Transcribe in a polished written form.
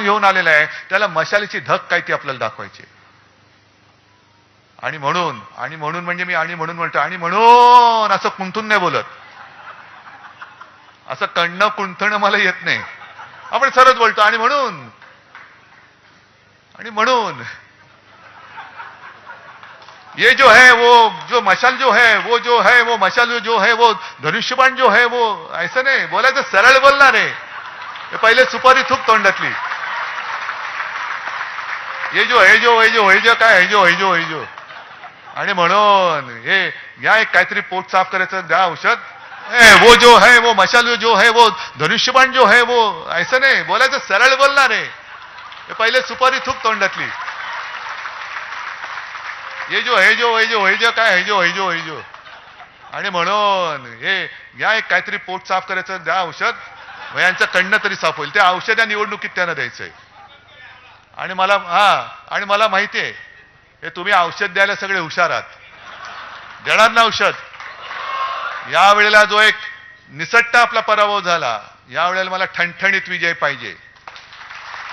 घेऊन आलेला आहे, त्याला मशालीची धक काय ती आपल्याला दाखवायची. आणि म्हणून म्हणजे मी आणि म्हणून म्हणतो, आणि म्हणून असं कुंठून नाही बोलत, असं कणणं कुंठणं मला येत नाही. आपण सरळ बोलतो आणि म्हणून ये जो है वो जो मशाल जो है वो मशाल जो है वो धनुष्यबाण जो है वो, ऐसा नाही बोलायचं, सरळ बोलणार आहे. पहिले सुपारी थूक तोंडातली. ये जो है जो काय है जो आणि म्हणून हे या एक काहीतरी पोट साफ करायचं द्या औषध. वो जो है वो मशाल जो है वो धनुष्यबाण जो है वो, ऐसा नाही बोलायचं, सरळ बोलणार आहे. पहिले सुपारी थूक तोंडातली. ये जो है जो काय है जो आणि म्हणून हे या एक काहीतरी पोट साफ करायचं द्या औषध, यांचं कणणं तरी साफ होईल. त्या औषध या निवडणुकीत त्यांना द्यायचंय. आणि मला माहिती आहे हे तुम्ही औषध द्यायला सगळे हुशार आहात. देणार ना औषध. या वेळेला जो एक निसट्टा आपला पराभव झाला, या वेळेला मला ठणठणीत विजय पाहिजे.